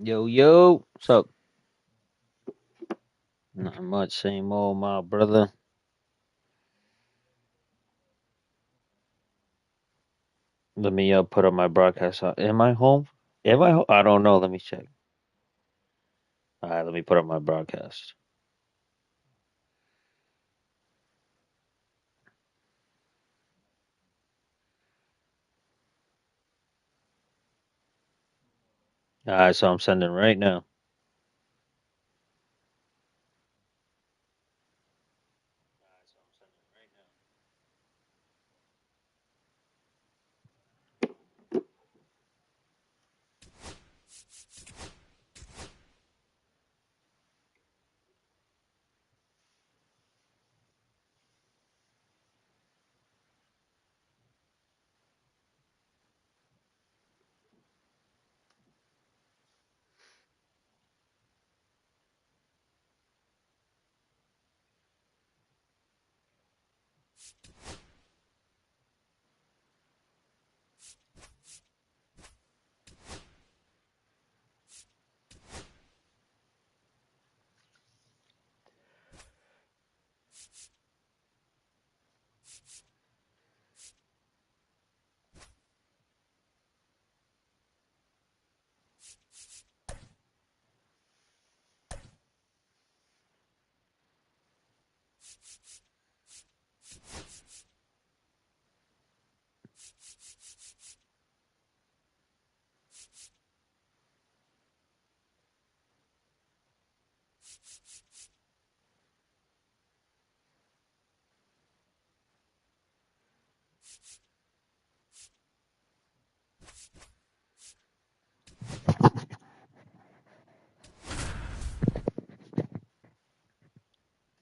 Yo, yo. What's up? Not much. Same old, my brother. Let me put up my broadcast. Am I home? Am I home? I don't know. Let me check. All right, let me put up my broadcast. All right, so I'm sending right now.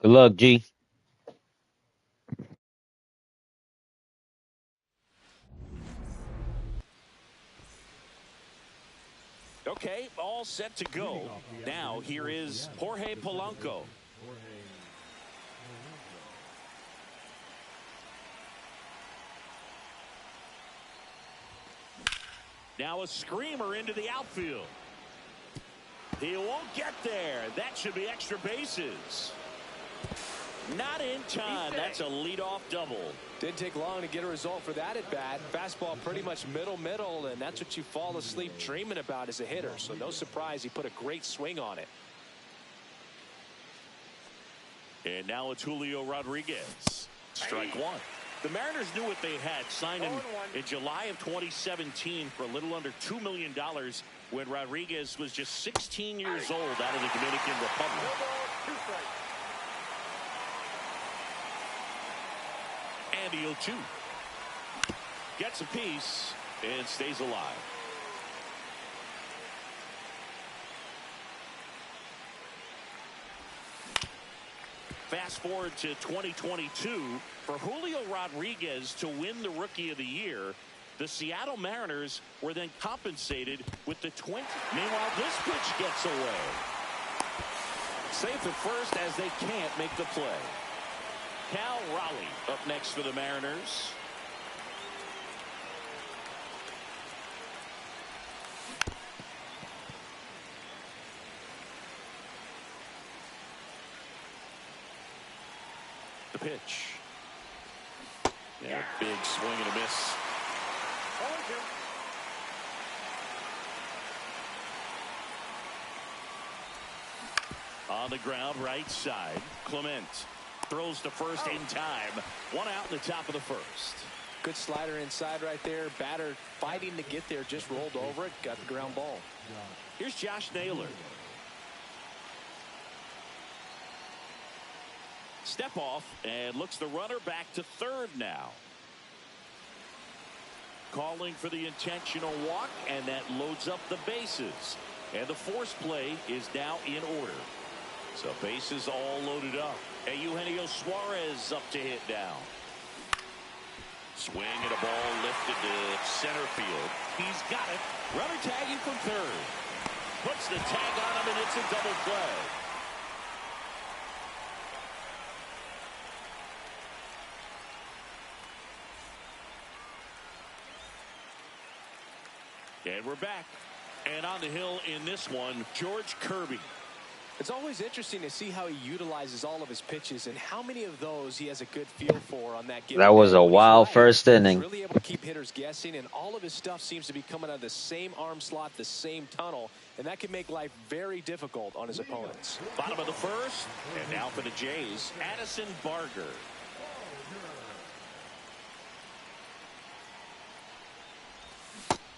Good luck, G. Okay, all set to go. Now here is Jorge Polanco. Now a screamer into the outfield. He won't get there. That should be extra bases. Not in time. That's a leadoff double. Didn't take long to get a result for that at bat. Fastball pretty much middle, and that's what you fall asleep dreaming about as a hitter. So no surprise he put a great swing on it. And now it's Julio Rodriguez. Strike one. The Mariners knew what they had, signing in July of 2017 for a little under $2 million when Rodriguez was just 16 years old out of the Dominican Republic. And the 0-2. Gets a piece and stays alive. Fast forward to 2022. For Julio Rodriguez to win the Rookie of the Year, the Seattle Mariners were then compensated with the 20. Meanwhile, this pitch gets away. Safe at first as they can't make the play. Cal Raleigh up next for the Mariners. The pitch. Yeah, big swing and a miss. On the ground, right side. Clement throws to first in time. One out in the top of the first. Good slider inside right there. Batter fighting to get there, just rolled over it, got the ground ball. Here's Josh Naylor. Step off and looks the runner back to third now. Calling for the intentional walk, and that loads up the bases. And the force play is now in order. So bases all loaded up. Eugenio Suarez up to hit now. Swing and a ball lifted to center field. He's got it. Runner tagging from third. Puts the tag on him, and it's a double play. And we're back. And on the hill in this one, George Kirby. It's always interesting to see how he utilizes all of his pitches and how many of those he has a good feel for on that given That was day. a When he's wild right, first inning. he's really able to keep hitters guessing, and all of his stuff seems to be coming out of the same arm slot, the same tunnel, and that can make life very difficult on his opponents. Bottom of the first, and now for the Jays, Addison Barger.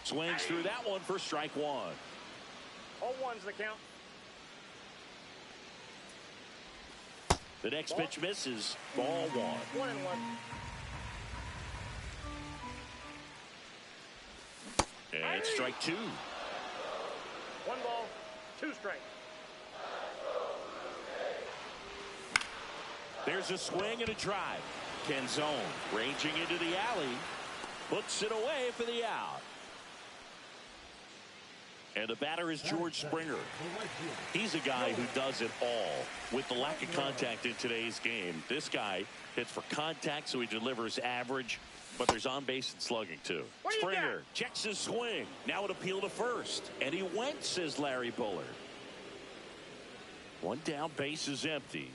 Swings through that one for strike one. 0-1's the count. The next pitch misses. Ball one. 1-1. And it's strike two. 1 ball, 2 strikes. There's a swing and a drive. Canzone ranging into the alley. Puts it away for the out. And the batter is George Springer. He's a guy who does it all. With the lack of contact in today's game, this guy hits for contact, so he delivers average, but there's on base and slugging too. Springer checks his swing. Now an appeal to first. And he went, says Larry Bullard. One down, base is empty.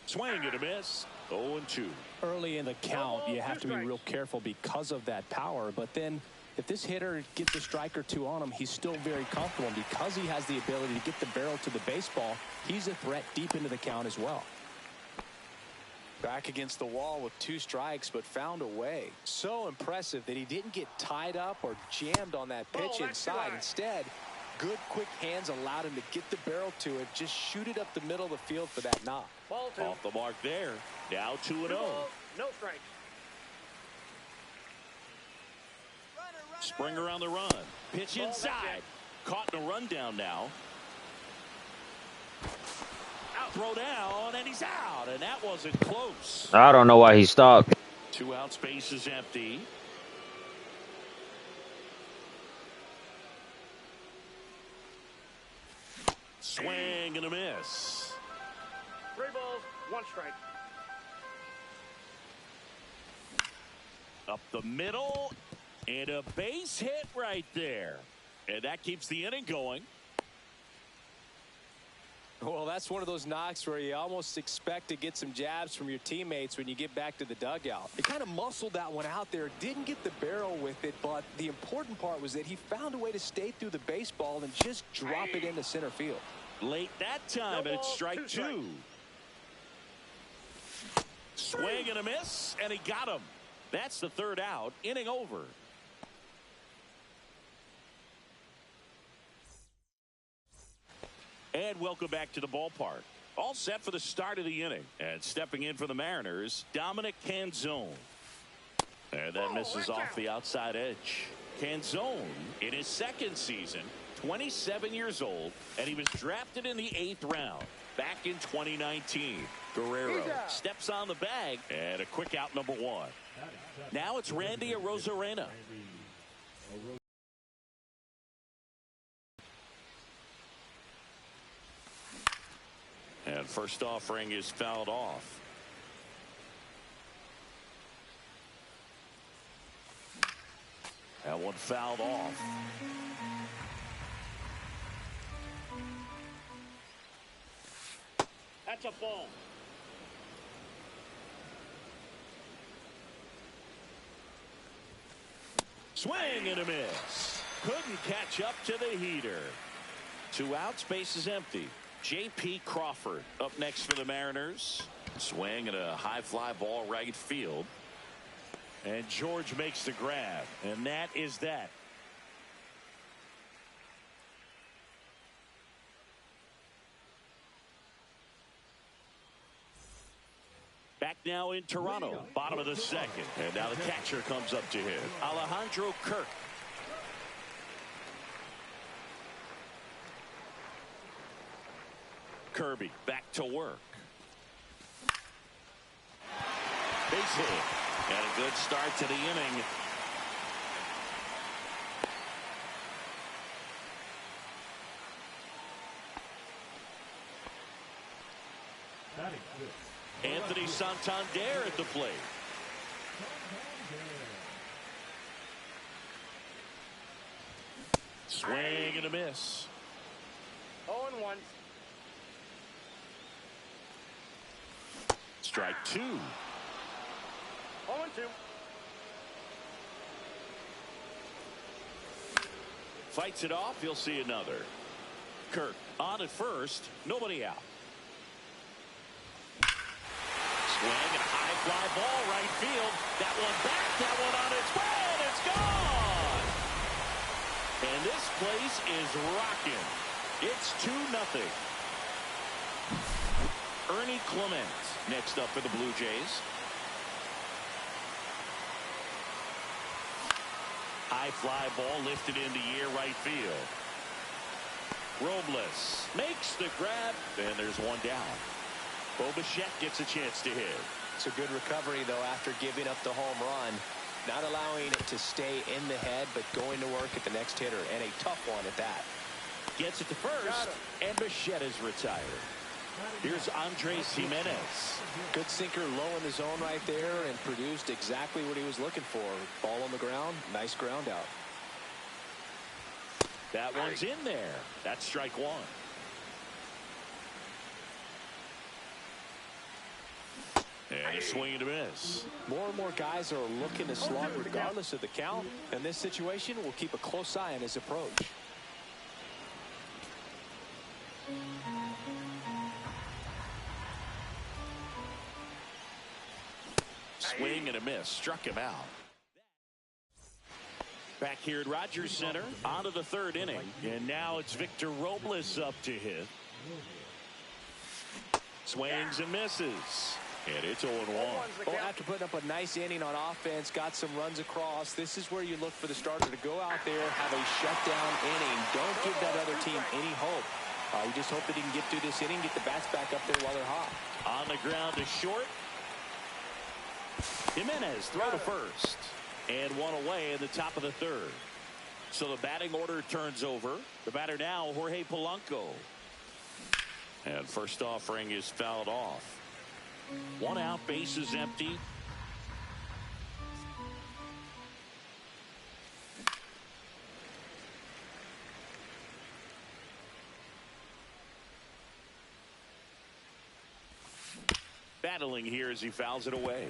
Swing and a miss. 0-2. Early in the count, you have to be real careful because of that power, but then if this hitter gets a strike or two on him, he's still very comfortable. And because he has the ability to get the barrel to the baseball, he's a threat deep into the count as well. Back against the wall with 2 strikes, but found a way. So impressive that he didn't get tied up or jammed on that pitch inside. Instead, good quick hands allowed him to get the barrel to it, just shoot it up the middle of the field for that knock. Ball 2. Off the mark there. Now 2-0. No strikes. Springer on the run. Pitch inside. Caught in a rundown now. Out, throw down, and he's out. And that wasn't close. I don't know why he stopped. 2 out, space is empty. Swing and a miss. 3 balls, 1 strike. Up the middle. And a base hit right there. And that keeps the inning going. Well, that's one of those knocks where you almost expect to get some jabs from your teammates when you get back to the dugout. He kind of muscled that one out there, didn't get the barrel with it, but the important part was that he found a way to stay through the baseball and just drop it into center field. Late that time, and it's strike 2. Swing and a miss, and he got him. That's the 3rd out. Inning over. And welcome back to the ballpark. All set for the start of the inning. And stepping in for the Mariners, Dominic Canzone. And that misses off the outside edge. Canzone, in his 2nd season, 27 years old, and he was drafted in the 8th round back in 2019. Guerrero steps on the bag, and a quick out, number 1. Now it's Randy Arozarena. And first offering is fouled off. That one fouled off. That's a ball. Swing and a miss. Couldn't catch up to the heater. 2 outs, base is empty. J.P. Crawford up next for the Mariners. Swing and a high fly ball right field. And George makes the grab. And that is that. Back now in Toronto, bottom of the 2nd. And now the catcher comes up to him, Alejandro Kirk. Kirby back to work. Base hit. And a good start to the inning. Anthony Santander at the plate. Swing and a miss. 0-1. Strike 2. 0-2. Fights it off. He'll see another. Kirk on at first. Nobody out. Swing and a high fly ball right field. That one back. That one on its way. And it's gone. And this place is rocking. It's 2-0. Ernie Clement next up for the Blue Jays. High fly ball lifted into air right field. Robles makes the grab, and there's one down. Bichette gets a chance to hit. It's a good recovery, though, after giving up the home run. Not allowing it to stay in the head, but going to work at the next hitter, and a tough one at that. Gets it to first, and Bichette is retired. Here's Andres Jimenez. Good sinker low in the zone right there, and produced exactly what he was looking for. Ball on the ground, nice ground out. That one's in there. That's strike 1. And a swing and a miss. More and more guys are looking to slug regardless of the count. In this situation, we'll keep a close eye on his approach. Swing and a miss. Struck him out. Back here at Rogers Center, on to the third inning. And now it's Victor Robles up to hit. Swings and misses. And it's 0-1. Well, after putting up a nice inning on offense, got some runs across, this is where you look for the starter to go out there, have a shutdown inning. Don't give that other team any hope. You just hope that he can get through this inning, get the bats back up there while they're hot. On the ground to short. Jimenez throw to first. And one away in the top of the third. So the batting order turns over. The batter now, Jorge Polanco. And first offering is fouled off. 1 out, bases empty. Battling here as he fouls it away.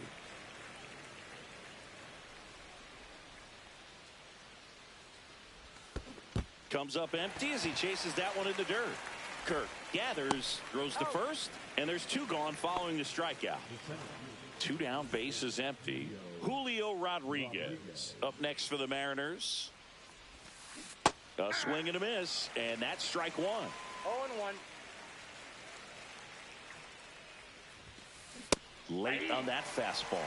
Comes up empty as he chases that one in the dirt. Kirk gathers, throws to first, and there's 2 gone following the strikeout. 2 down, bases empty. Julio Rodriguez up next for the Mariners. A swing and a miss, and that's strike 1. 0-1. Late on that fastball.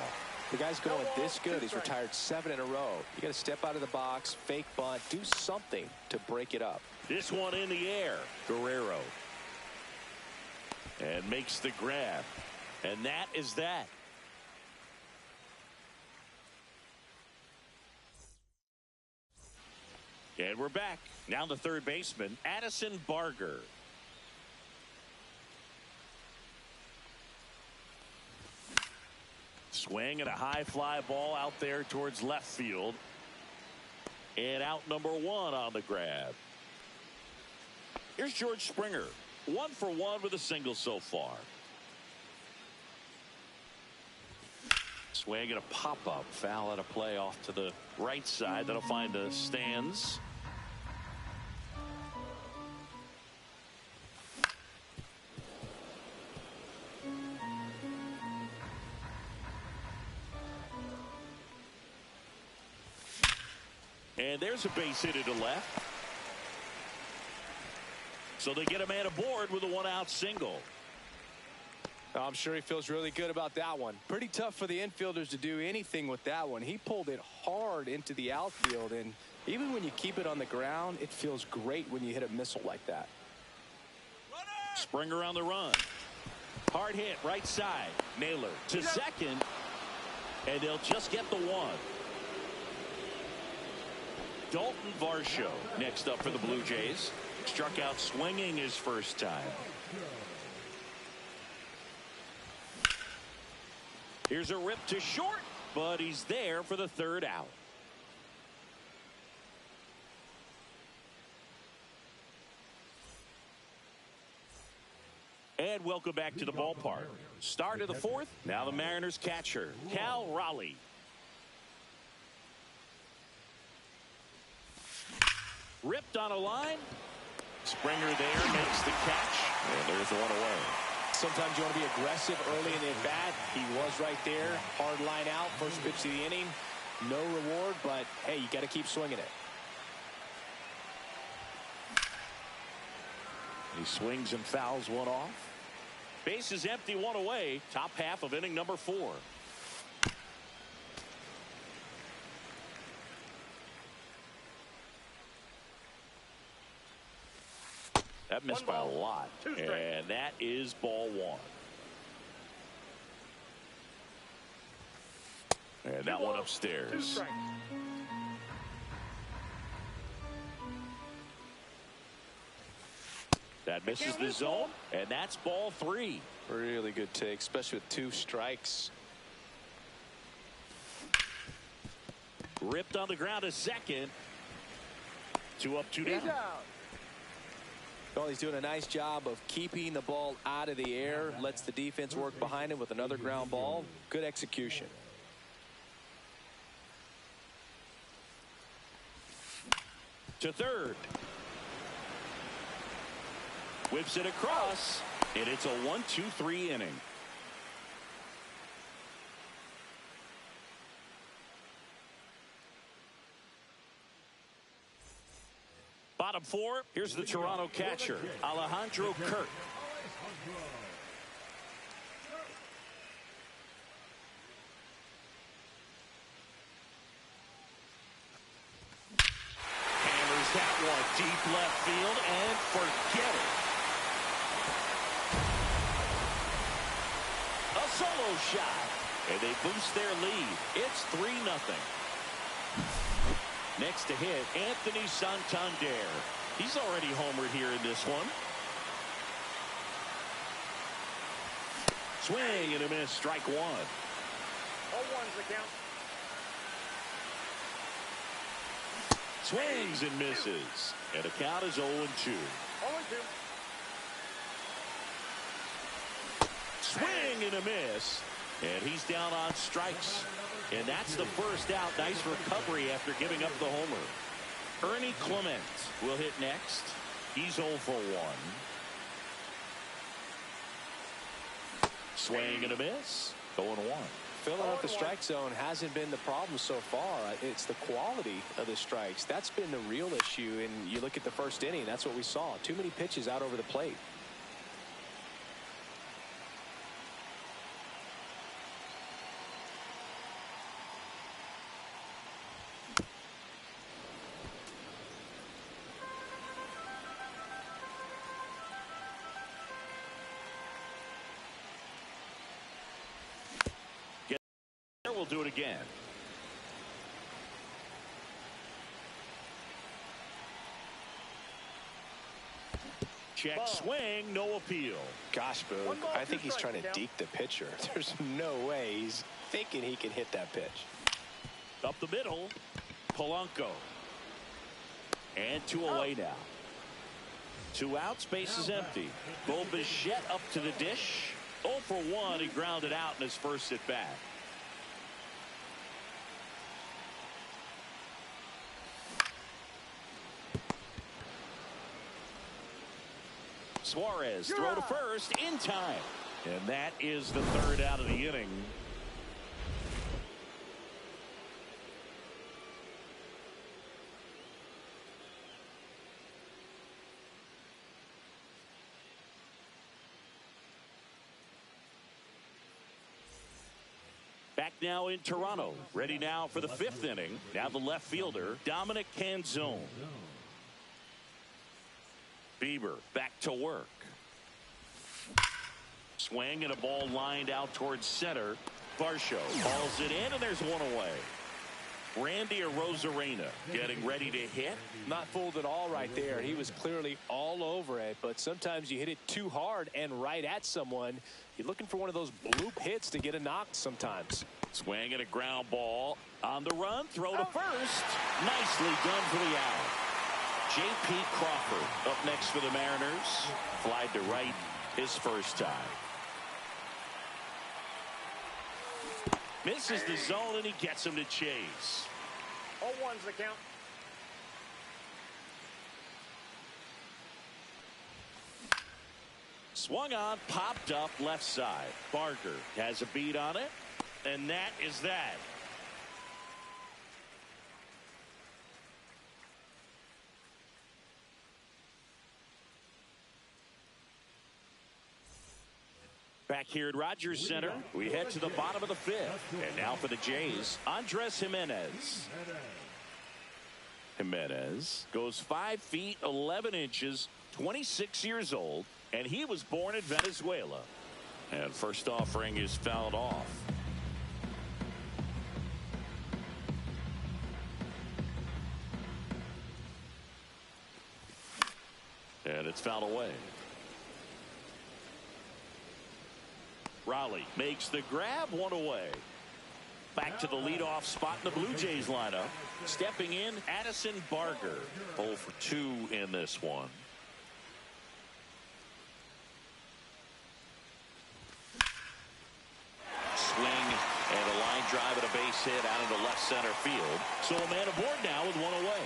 The guy's going this good. He's retired 7 in a row. You got to step out of the box, fake bunt, do something to break it up. This one in the air. Guerrero. And makes the grab. And that is that. And we're back. Now the third baseman, Addison Barger. Swing and a high fly ball out there towards left field. And out number 1 on the grab. Here's George Springer. 1 for 1 with a single so far. Swing and a pop-up. Foul at a play off to the right side. That'll find the stands. And there's a base hit to left. So they get a man aboard with a 1-out single. I'm sure he feels really good about that one. Pretty tough for the infielders to do anything with that one. He pulled it hard into the outfield, and even when you keep it on the ground, it feels great when you hit a missile like that. Springer on the run. Hard hit right side. Naylor to second, and they'll just get the 1. Dalton Varsho next up for the Blue Jays. Struck out swinging his first time. Here's a rip to short, but he's there for the 3rd out. And welcome back to the ballpark. Start of the fourth. Now the Mariners catcher, Cal Raleigh. Ripped on a line. Springer there makes the catch. And there's the one away. Sometimes you want to be aggressive early in the at-bat. He was right there. Hard line out. First pitch of the inning. No reward, but hey, you got to keep swinging it. He swings and fouls one off. Base is empty, one away. Top half of inning number 4. That missed by a lot. And that is ball 1. And that one upstairs. That misses the zone, and that's ball 3. Really good take, especially with 2 strikes. Ripped on the ground a second. 2 up, 2 down. Well, he's doing a nice job of keeping the ball out of the air. Lets the defense work behind him with another ground ball. Good execution. To third. Whips it across, and it's a 1-2-3 inning. Bottom 4, here's the Toronto catcher, Alejandro Kirk. Hammers that one deep left field, and forget it. A solo shot, and they boost their lead. It's 3-0. Next to hit, Anthony Santander. He's already homered here in this one. Swing and a miss, strike 1. 0-1's the count. Swings and misses, and the count is 0-2. 0-2. Swing and a miss, and he's down on strikes. And that's the first out. Nice recovery after giving up the homer. Ernie Clement will hit next. He's 0 for 1. Swing and a miss. 0-1. Filling up the strike zone hasn't been the problem so far. It's the quality of the strikes. That's been the real issue. And you look at the first inning, that's what we saw. Too many pitches out over the plate. We'll do it again. Check swing, no appeal. Gosh, Boog, I think he's trying to deke the pitcher. There's no way he's thinking he can hit that pitch. Up the middle, Polanco. And 2 away now. 2 outs, base is empty. Bo Bichette up to the dish. 0 for 1, he grounded out in his first at bat. Suarez throw to first in time. And that is the 3rd out of the inning. Back now in Toronto. Ready now for the 5th inning. Now the left fielder, Dominic Canzone. Bieber back to work. Swing and a ball lined out towards center. Varsho hauls it in, and there's 1 away. Randy Arozarena getting ready to hit. Not fooled at all right there. He was clearly all over it, but sometimes you hit it too hard and right at someone. You're looking for one of those bloop hits to get a knock sometimes. Swing and a ground ball. On the run, throw to first. Nicely done for the out. J.P. Crawford up next for the Mariners. Flied to right. his first time. Misses the zone, and he gets him to chase. 0-1's the count. Swung on, popped up left side. Barker has a beat on it, and that is that. Back here at Rogers Center, we head to the bottom of the fifth. And now for the Jays, Andres Jimenez. Jimenez goes 5 feet 11 inches, 26 years old, and he was born in Venezuela. And first offering is fouled off. And it's fouled away. Raleigh makes the grab, one away. Back to the leadoff spot in the Blue Jays lineup. Stepping in, Addison Barker. 0 for 2 in this one. Swing and a line drive and a base hit out into left center field. So a man aboard now with one away.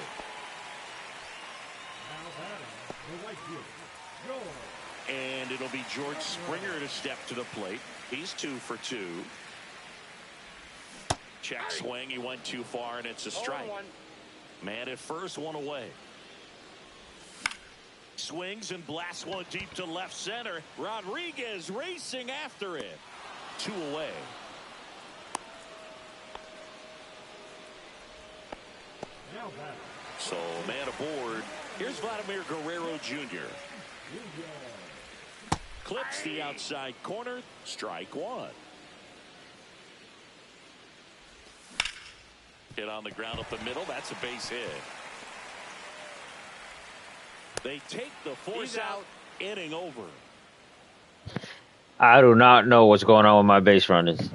And it'll be George Springer to step to the plate. He's 2 for 2. Check swing. He went too far, and it's a strike. Man at first, one away. Swings and blasts one deep to left center. Rodriguez racing after it. 2 away. So man aboard. Here's Vladimir Guerrero Jr. Clips the outside corner. Strike one. Hit on the ground up the middle. That's a base hit. They take the force out. Inning over. I do not know what's going on with my base runners.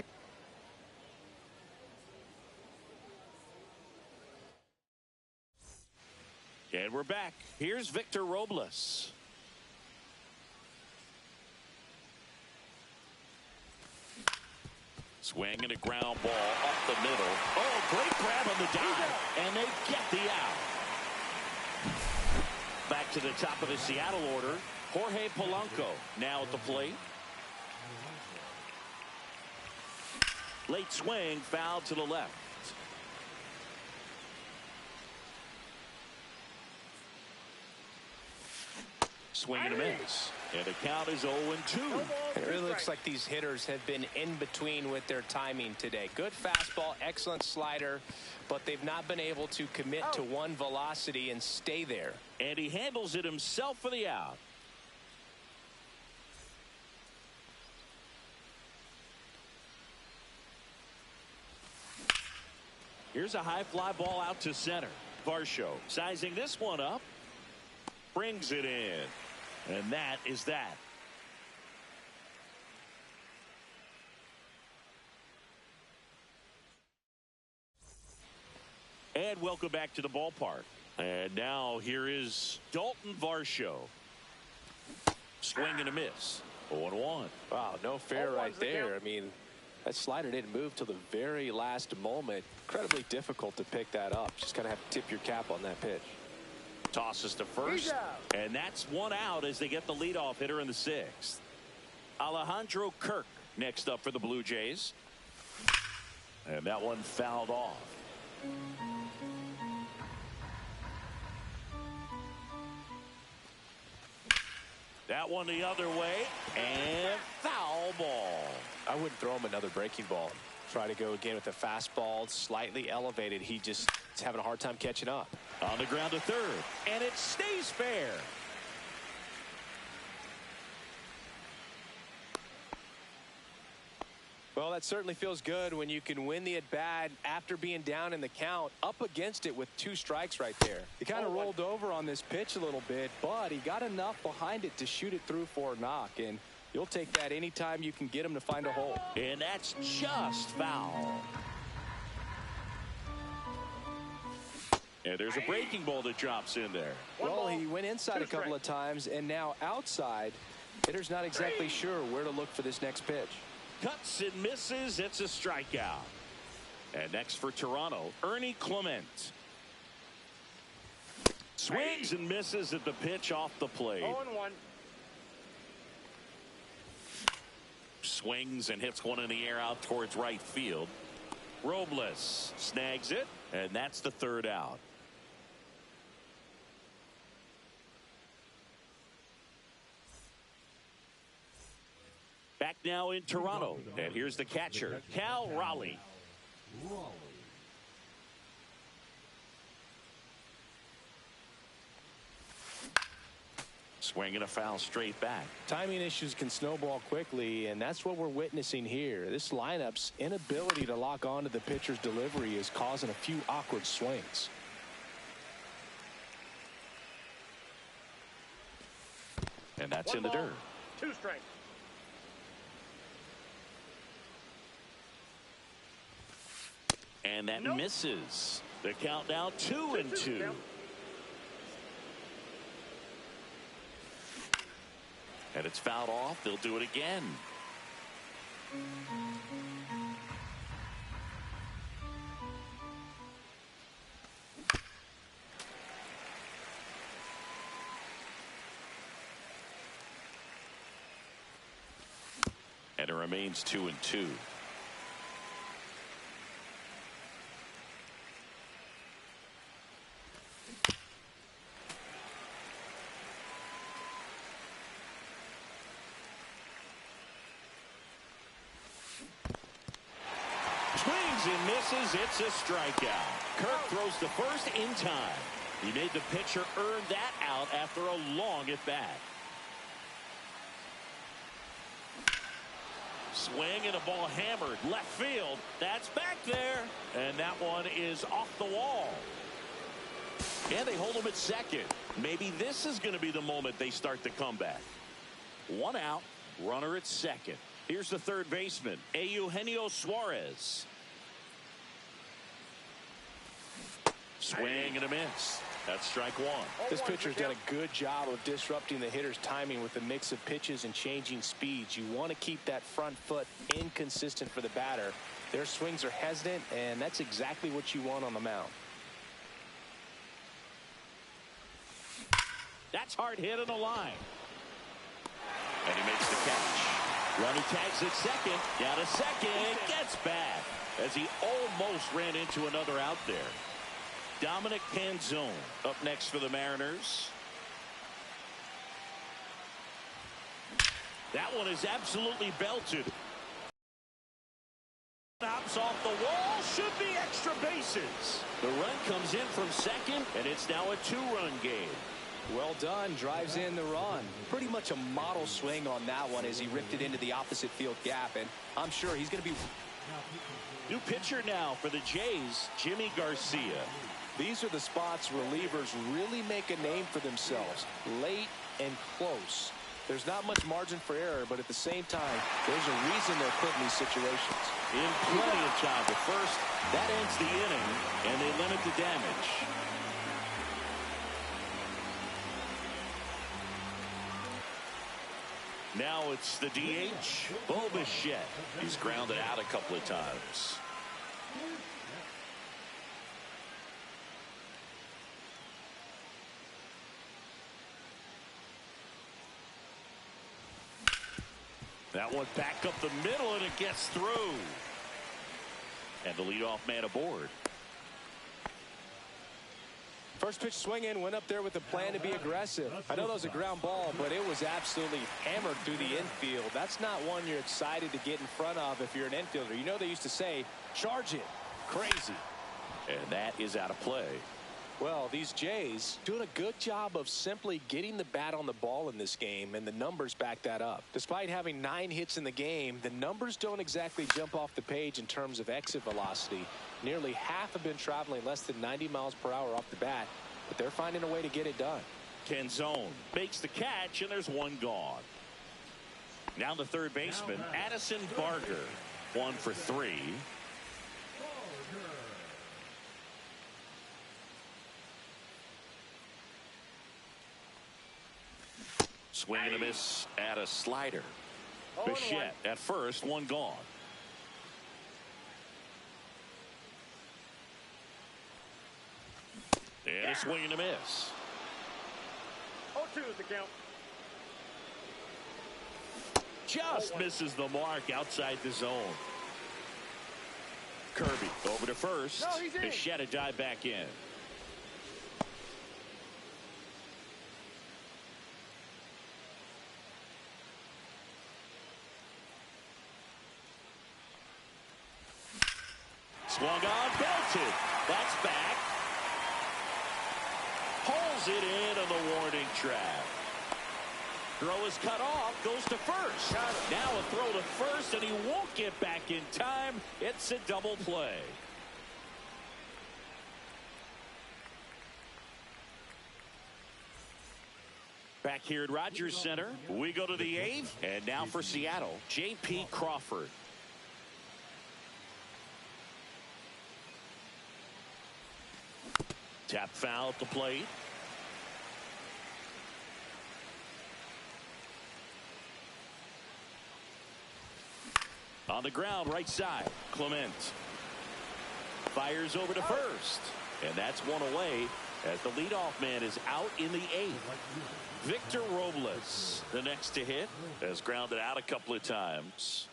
And we're back. Here's Victor Robles. Swing and a ground ball up the middle. Oh, great grab on the dive. And they get the out. Back to the top of the Seattle order. Jorge Polanco now at the plate. Late swing, foul to the left. Swing and a miss. And the count is 0-2. It really looks like these hitters have been in between with their timing today. Good fastball, excellent slider, but they've not been able to commit to one velocity and stay there. And he handles it himself for the out. Here's a high fly ball out to center. Varsho sizing this one up. Brings it in. And that is that. And welcome back to the ballpark. And now here is Dalton Varsho. Swing and a miss. 0-1. Wow, no fair right there. I mean, that slider didn't move till the very last moment. Incredibly difficult to pick that up. Just kind of have to tip your cap on that pitch. Tosses to first, and that's one out as they get the leadoff hitter in the sixth. Alejandro Kirk next up for the Blue Jays. And that one fouled off. That one the other way, and foul ball. I wouldn't throw him another breaking ball. Try to go again with a fastball, slightly elevated. He just is having a hard time catching up. On the ground to third, and it stays fair. Well, that certainly feels good when you can win the at-bat after being down in the count, up against it with 2 strikes right there. He kind of rolled over on this pitch a little bit, but he got enough behind it to shoot it through for a knock, and you'll take that anytime you can get him to find a hole. And that's just foul. And there's a breaking ball that drops in there. Well, he went inside a couple of times, and now outside. Hitter's not exactly sure where to look for this next pitch. Cuts and misses. It's a strikeout. And next for Toronto, Ernie Clement. Swings and misses at the pitch off the plate. 0-1. Swings and hits one in the air out towards right field. Robles snags it, and that's the third out. Back now in Toronto, and here's the catcher, Cal Raleigh. Swinging a foul straight back. Timing issues can snowball quickly, and that's what we're witnessing here. This lineup's inability to lock onto the pitcher's delivery is causing a few awkward swings. And that's 1 in the ball, dirt. 2 strikes. And that Nope. misses. The count now 2-2. Yep. And it's fouled off. They'll do it again. And it remains 2-2. Swings and misses. It's a strikeout. Kirk throws the first in time. He made the pitcher earn that out after a long at bat. Swing and a ball hammered left field. That's back there. And that one is off the wall. And they hold him at second. Maybe this is going to be the moment they start the comeback. 1 out, runner at second. Here's the third baseman, Eugenio Suarez. Swing and a miss. That's strike 1. This pitcher's done a good job of disrupting the hitter's timing with a mix of pitches and changing speeds. You want to keep that front foot inconsistent for the batter. Their swings are hesitant, and that's exactly what you want on the mound. That's hard hit on the line. And he makes the catch. Runner tags at second. Down to second. Gets back as he almost ran into another out there. Dominic Canzone up next for the Mariners. That one is absolutely belted. Knocks off the wall. Should be extra bases. The run comes in from second, and it's now a 2-run game. Well done. Drives in the run. Pretty much a model swing on that one as he ripped it into the opposite field gap, and I'm sure he's going to be... New pitcher now for the Jays, Jimmy Garcia. These are the spots relievers really make a name for themselves. Late and close. There's not much margin for error, but at the same time, there's a reason they're put in these situations. In plenty of time at first. That ends the inning, and they limit the damage. Now it's the DH, Bo Bichette. He's grounded out a couple of times. That one back up the middle, and it gets through. And the leadoff man aboard. First pitch swinging, went up there with the plan to be aggressive. I know that was a ground ball, but it was absolutely hammered through the infield. That's not one you're excited to get in front of if you're an infielder. You know they used to say, charge it. Crazy. And that is out of play. Well, these Jays doing a good job of simply getting the bat on the ball in this game, and the numbers back that up. Despite having 9 hits in the game, the numbers don't exactly jump off the page in terms of exit velocity. Nearly half have been traveling less than 90 miles per hour off the bat, but they're finding a way to get it done. Canzone makes the catch, and there's one gone. Now the third baseman, Addison Barger, 1 for 3. Swing and a miss at a slider. Oh, Bichette at first, one gone. And a swing and a miss. 0-2 is the count. Just misses the mark outside the zone. Kirby over to first. No, he's in. Bichette a dive back in. Swung on, belted. That's back. Pulls it in on the warning track. Throw is cut off, goes to first. Now a throw to first, and he won't get back in time. It's a double play. Back here at Rogers Center, we go to the 8th, and now for Seattle, J.P. Crawford. Tap foul at the plate. On the ground, right side, Clement. Fires over to first. And that's one away as the leadoff man is out in the 8th. Victor Robles, the next to hit, has grounded out a couple of times.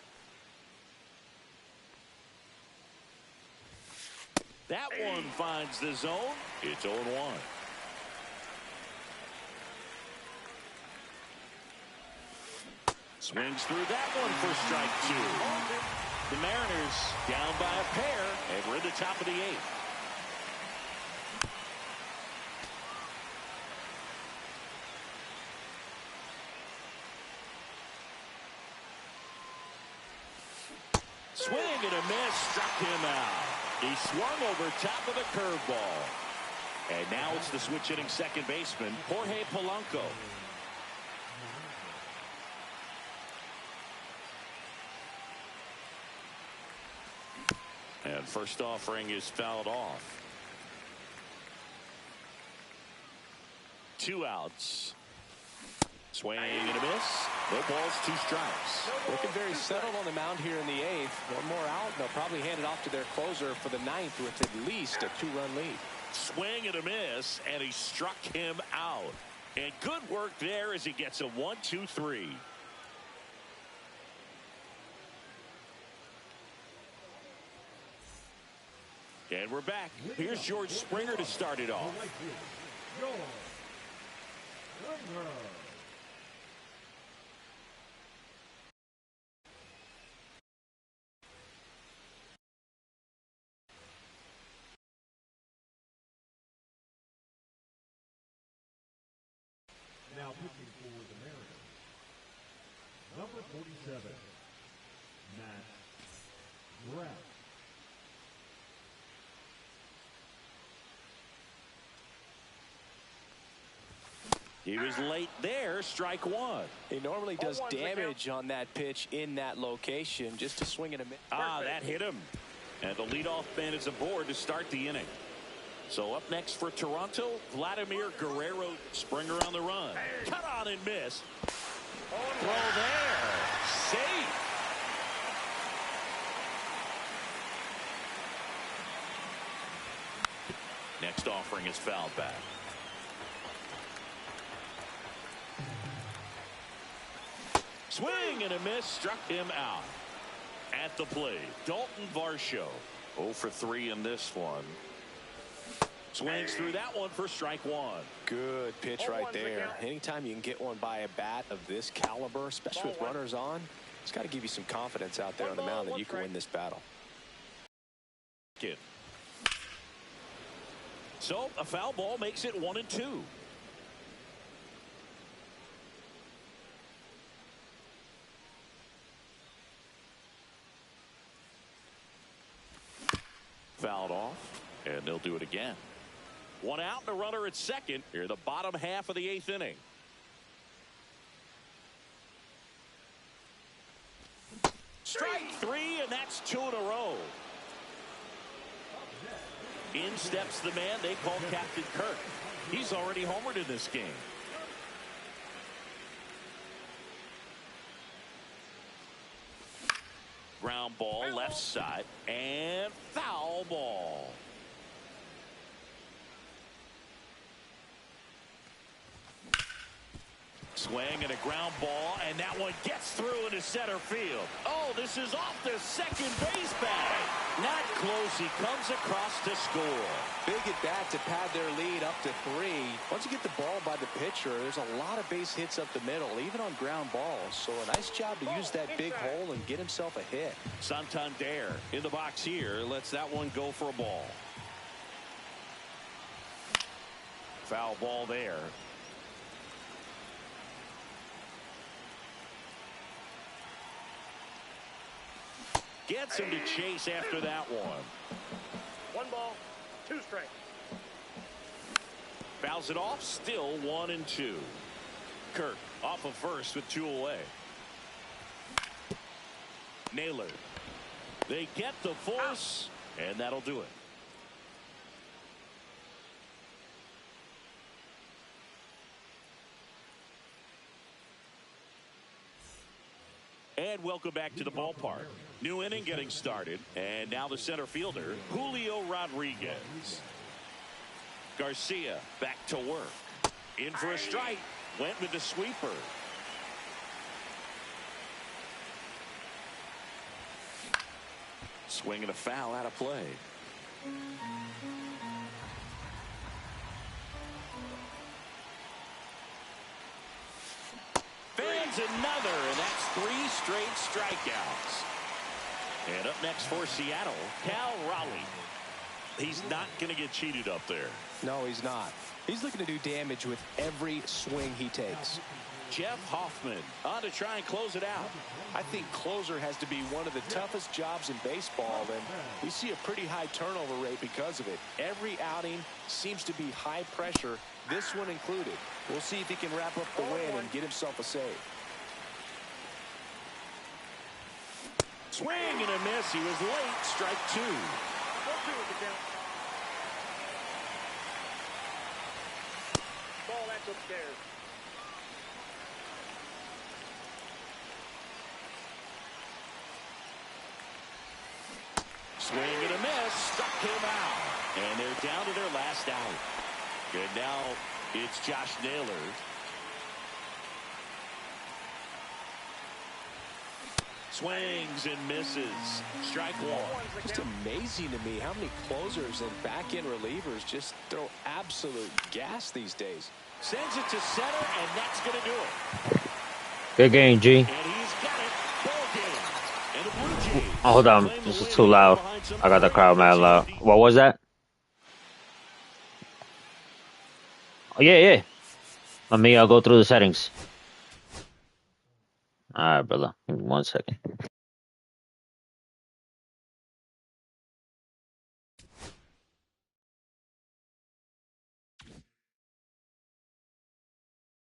That one finds the zone. It's 0-1. Swings through that one for strike 2. The Mariners down by a pair, and we're at the top of the 8th. Swing and a miss, struck him out. He swung over top of the curveball. And now it's the switch hitting second baseman, Jorge Polanco. And first offering is fouled off. 2 outs. Swing and a miss. No balls, 2 strikes. Looking very settled on the mound here in the 8th. One more out, and they'll probably hand it off to their closer for the 9th with at least a 2-run lead. Swing and a miss, and he struck him out. And good work there as he gets a 1-2-3. And we're back. Here's George Springer to start it off. Now pitching for the Mariners, number 47, Matt Brown. He was late there, strike 1. He normally does damage on that pitch in that location, just to swing and a miss. That hit him. And the leadoff man is aboard to start the inning. So up next for Toronto, Vladimir Guerrero. Springer on the run. Cut on and miss. Throw there. Safe. Next offering is fouled back. Swing and a miss, struck him out. At the plate, Dalton Varsho. 0 for 3 in this one. Swings through that one for strike 1. Good pitch right there. Anytime you can get one by a bat of this caliber, especially with runners on, it's got to give you some confidence out there on the mound that you can win this battle. So a foul ball makes it 1-2. Fouled off, and they'll do it again. 1 out and a runner at second here in the bottom half of the 8th inning. Strike 3, and that's 2 in a row. In steps the man they call Captain Kirk. He's already homered in this game. ball left side and foul ball. Swing and a ground ball, and that one gets through into center field. Oh, this is off the second base bag. Not close. He comes across to score. Big at bat to pad their lead up to 3. Once you get the ball by the pitcher, there's a lot of base hits up the middle, even on ground balls. So a nice job to use that big hole and get himself a hit. Santander in the box here. Lets that one go for a ball. Foul ball there. Gets him to chase after that one. 1 ball, 2 strikes. Fouls it off, still 1-2. Kirk off of first with 2 away. Naylor. They get the force, and that'll do it. And welcome back to the ballpark. New inning getting started. And now the center fielder, Julio Rodriguez. Garcia back to work. In for a strike. Went with the sweeper. Swing and a foul out of play. Fans another, and that's 3 straight strikeouts. And up next for Seattle, Cal Raleigh. He's not going to get cheated up there. No, he's not. He's looking to do damage with every swing he takes. Jeff Hoffman on to try and close it out. I think closer has to be one of the toughest jobs in baseball, and we see a pretty high turnover rate because of it. Every outing seems to be high pressure, this one included. We'll see if he can wrap up the win and get himself a save. Swing and a miss. He was late. Strike 2. 1-2 with the count. Ball that's upstairs. Swing and a miss. Struck him out. And they're down to their last out. And now it's Josh Naylor. Swings and misses. Strike 1. Just amazing to me how many closers and back-end relievers just throw absolute gas these days. Sends it to center, and that's going to do it. Good game, G. And he's got it. Ball game. And the Blue Jays. Oh, hold on. This is too loud. I got the crowd mad loud. What was that? Oh, yeah. Let me go through the settings. All right, brother. Give me 1 second.